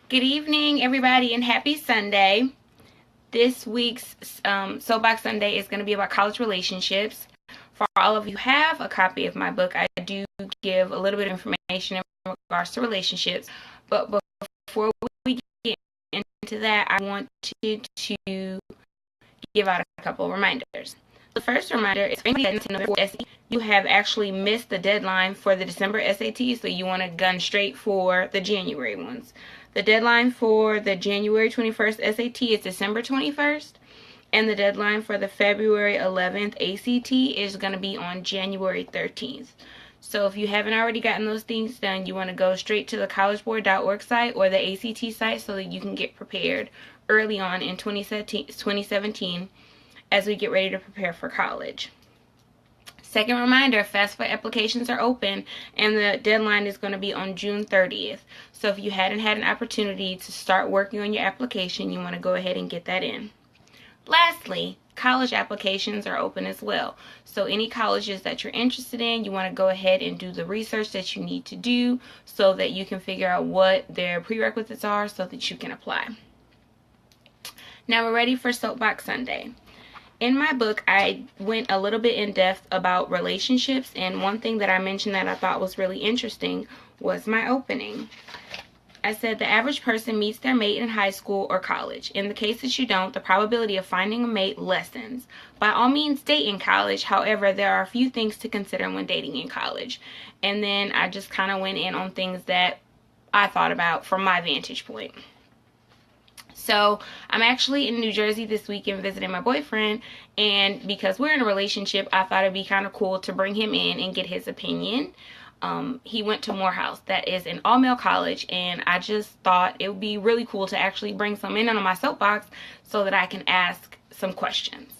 Good evening, everybody, and happy Sunday. This week's Soapbox Sunday is going to be about college relationships. For all of you who have a copy of my book, I do give a little bit of information in regards to relationships. But before we get into that, I wanted to give out a couple of reminders. The first reminder is for anybody that knows SAT, you have actually missed the deadline for the December SAT, so you want to gun straight for the January ones. The deadline for the January 21st SAT is December 21st, and the deadline for the February 11th ACT is going to be on January 13th. So if you haven't already gotten those things done, you want to go straight to the collegeboard.org site or the ACT site so that you can get prepared early on in 2017 as we get ready to prepare for college. Second reminder, FAFSA applications are open and the deadline is going to be on June 30th. So if you hadn't had an opportunity to start working on your application, you want to go ahead and get that in. Lastly, college applications are open as well. So any colleges that you're interested in, you want to go ahead and do the research that you need to do so that you can figure out what their prerequisites are so that you can apply. Now we're ready for Soapbox Sunday. In my book, I went a little bit in depth about relationships, and one thing that I mentioned that I thought was really interesting was my opening. I said the average person meets their mate in high school or college. In the case that you don't, the probability of finding a mate lessens. By all means, date in college. However, there are a few things to consider when dating in college. And then I just kind of went in on things that I thought about from my vantage point. So I'm actually in New Jersey this weekend visiting my boyfriend, and because we're in a relationship, I thought it'd be kind of cool to bring him in and get his opinion. He went to Morehouse, that is an all-male college, and I just thought it would be really cool to actually bring some in on my soapbox so that I can ask some questions.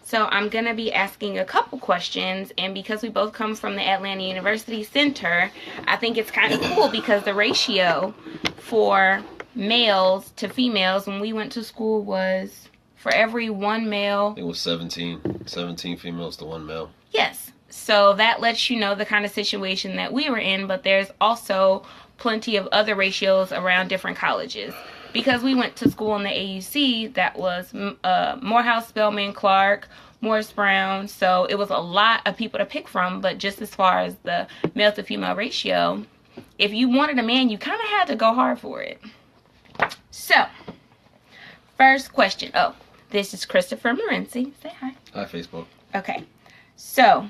So I'm going to be asking a couple questions, and because we both come from the Atlanta University Center, I think it's kind of cool because the ratio for males to females when we went to school was for every one male. It was 17 females to one male. Yes. So that lets you know the kind of situation that we were in, but there's also plenty of other ratios around different colleges. Because we went to school in the AUC, that was Morehouse, Spelman, Clark, Morris Brown. So it was a lot of people to pick from, but just as far as the male to female ratio, if you wanted a man, you kind of had to go hard for it. So, first question. Oh, this is Christopher Morency. Say hi. Hi, Facebook. Okay. So,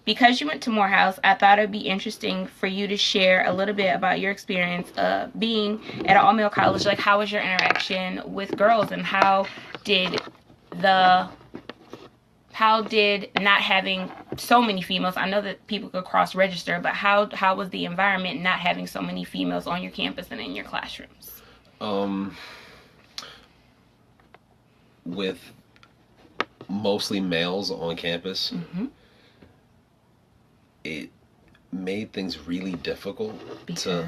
because you went to Morehouse, I thought it would be interesting for you to share a little bit about your experience being at an all-male college. Like, how was your interaction with girls, and how did not having so many females, I know that people could cross-register, but how was the environment not having so many females on your campus and in your classrooms? With mostly males on campus, it made things really difficult to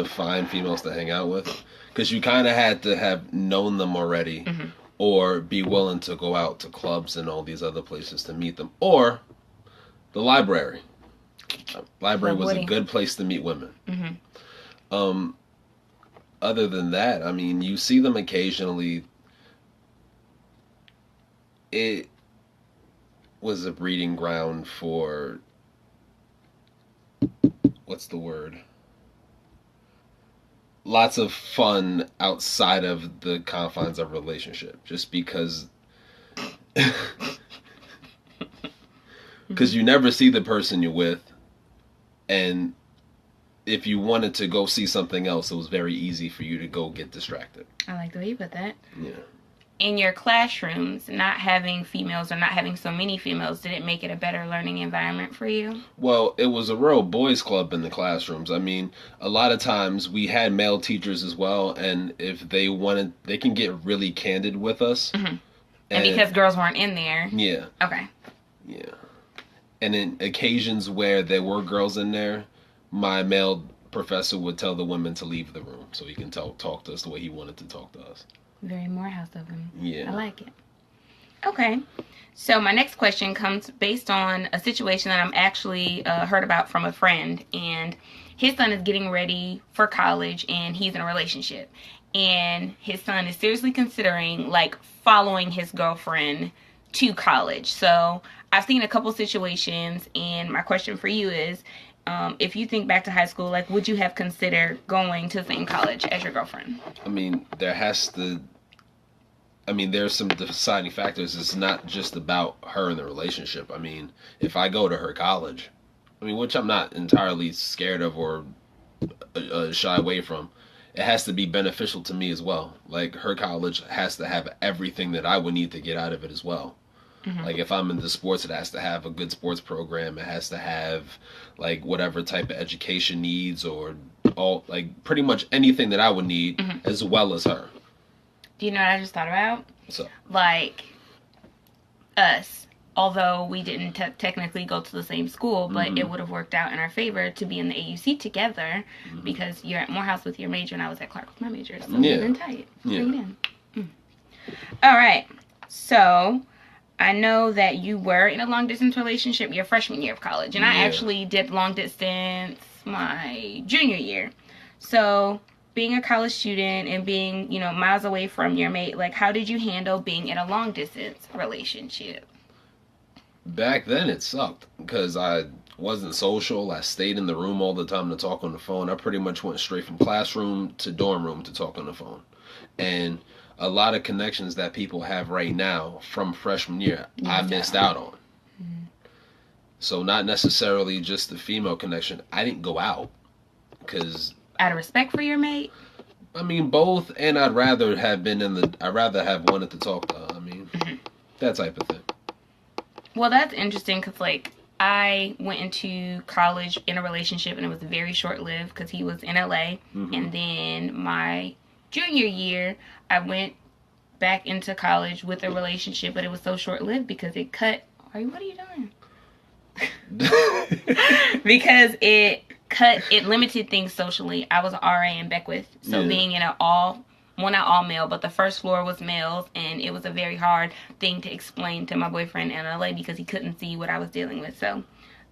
find females to hang out with, because you kind of had to have known them already, or be willing to go out to clubs and all these other places to meet them, or the library. Library was a good place to meet women. Other than that, I mean, you see them occasionally. It was a breeding ground for, what's the word? Lots of fun outside of the confines of relationship, just because you never see the person you're with, and if you wanted to go see something else, it was very easy for you to go get distracted. I like the way you put that. Yeah. In your classrooms, not having females or not having so many females, did it make it a better learning environment for you? Well, it was a real boys club in the classrooms. I mean, a lot of times we had male teachers as well, and if they wanted, they can get really candid with us. And because girls weren't in there. Yeah. Okay. Yeah. And in occasions where there were girls in there, my male professor would tell the women to leave the room so he can talk to us the way he wanted to talk to us. Very Morehouse of him. Yeah. I like it. Okay. So my next question comes based on a situation that I'm actually heard about from a friend, and his son is getting ready for college, and he's in a relationship, and his son is seriously considering like following his girlfriend to college. So I've seen a couple situations, and my question for you is, if you think back to high school, like would you have considered going to the same college as your girlfriend? I mean, there's some deciding factors. It's not just about her and the relationship. I mean, if I go to her college, which I'm not entirely scared of or shy away from, it has to be beneficial to me as well. Like, her college has to have everything that I would need to get out of it as well. Mm-hmm. Like, if I'm into sports, it has to have a good sports program. It has to have, like, whatever type of education needs, or all, like, pretty much anything that I would need, mm-hmm, as well as her. Do you know what I just thought about? So, like, us, although we didn't technically go to the same school, but mm-hmm, it would have worked out in our favor to be in the AUC together, mm-hmm, because you're at Morehouse with your major and I was at Clark with my major. So we've been tight. Yeah. All right. So I know that you were in a long distance relationship your freshman year of college, and I actually did long distance my junior year. So being a college student and being, miles away from your mate, like, how did you handle being in a long distance relationship? Back then it sucked because I wasn't social. I stayed in the room all the time to talk on the phone. I pretty much went straight from classroom to dorm room to talk on the phone. And a lot of connections that people have right now from freshman year, I missed out on. Mm-hmm. So not necessarily just the female connection. I didn't go out because... Out of respect for your mate? Both, and I'd rather have wanted to talk to her. Mm-hmm, that type of thing. Well, that's interesting because, like, I went into college in a relationship and it was very short-lived because he was in LA. Mm-hmm. And then my junior year, I went back into college with a relationship, but it was so short-lived because it cut... What are you doing? Because it limited things socially. I was an RA in Beckwith, so being in not all male, but the first floor was males, and it was a very hard thing to explain to my boyfriend in LA because he couldn't see what I was dealing with. So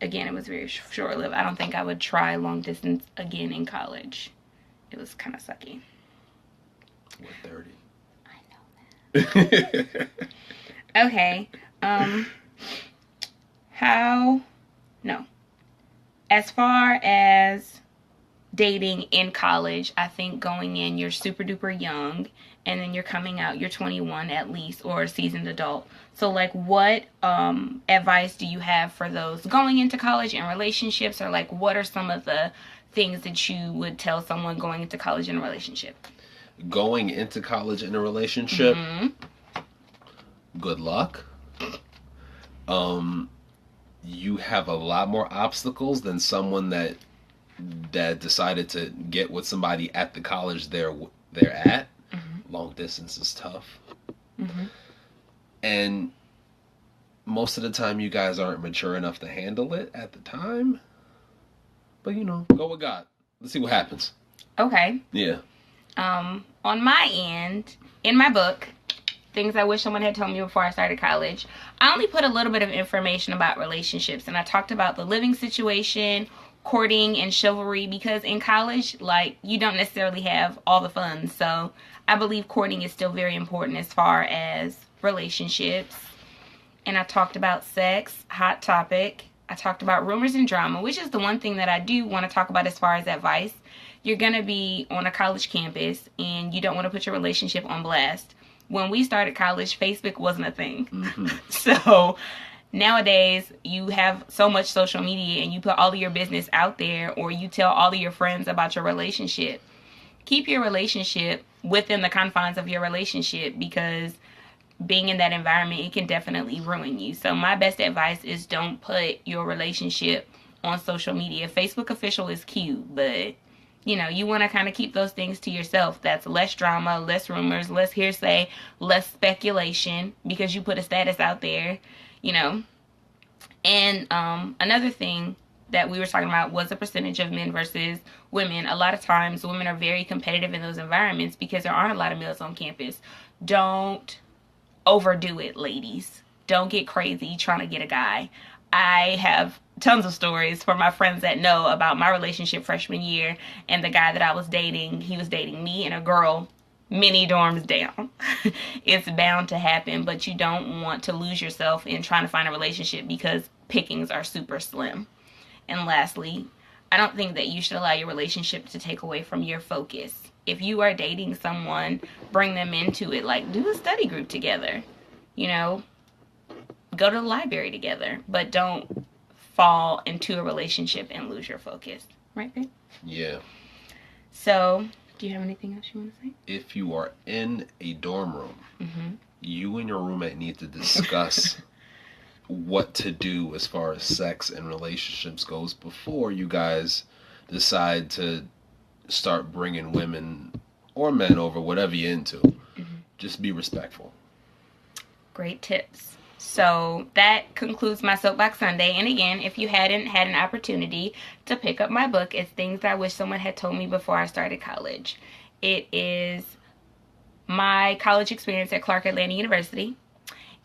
again, it was very short-lived. I don't think I would try long distance again in college. It was kind of sucky. We're 30. I know that. Okay. As far as dating in college, I think going in, you're super duper young, and then you're coming out, you're 21 at least, or a seasoned adult. So, like, what advice do you have for those going into college and relationships, or, like, what are some of the things that you would tell someone going into college in a relationship? Going into college in a relationship? Mm-hmm. Good luck. You have a lot more obstacles than someone that decided to get with somebody at the college they're at. Mm-hmm. Long distance is tough. Mm-hmm. And most of the time you guys aren't mature enough to handle it at the time. But, go with God. Let's see what happens. Okay. Yeah. On my end, in my book, Things I Wish Someone Had Told Me Before I Started College, I only put a little bit of information about relationships, and I talked about the living situation, courting, and chivalry, because in college, like, you don't necessarily have all the fun. So I believe courting is still very important as far as relationships. And I talked about sex, hot topic. I talked about rumors and drama, which is the one thing that I do want to talk about as far as advice. You're going to be on a college campus, and you don't want to put your relationship on blast. When we started college, Facebook wasn't a thing. Mm-hmm. So nowadays, you have so much social media and you put all of your business out there, or you tell all of your friends about your relationship. Keep your relationship within the confines of your relationship, because being in that environment, it can definitely ruin you. So my best advice is don't put your relationship on social media. Facebook official is cute, but you want to kind of keep those things to yourself. That's less drama, less rumors, less hearsay, less speculation, because you put a status out there, And another thing that we were talking about was the percentage of men versus women. A lot of times women are very competitive in those environments because there aren't a lot of males on campus. Don't overdo it, ladies. Don't get crazy trying to get a guy. I have tons of stories for my friends that know about my relationship freshman year, and the guy that I was dating, he was dating me and a girl many dorms down. It's bound to happen, but you don't want to lose yourself in trying to find a relationship because pickings are super slim. And lastly, I don't think that you should allow your relationship to take away from your focus. If you are dating someone, bring them into it. Like, do a study group together. You know, go to the library together. But don't fall into a relationship and lose your focus. Right, babe? Yeah. So, do you have anything else you want to say? If you are in a dorm room, you and your roommate need to discuss what to do as far as sex and relationships goes before you guys decide to start bringing women or men over, whatever you're into. Just be respectful. Great tips. So that concludes my Soapbox Sunday. And again, if you hadn't had an opportunity to pick up my book, it's Things I Wish Someone Had Told Me Before I Started College. It is my college experience at Clark Atlanta University,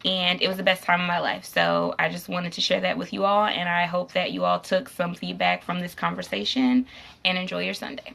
and it was the best time of my life. So I just wanted to share that with you all, and I hope that you all took some feedback from this conversation and enjoy your Sunday.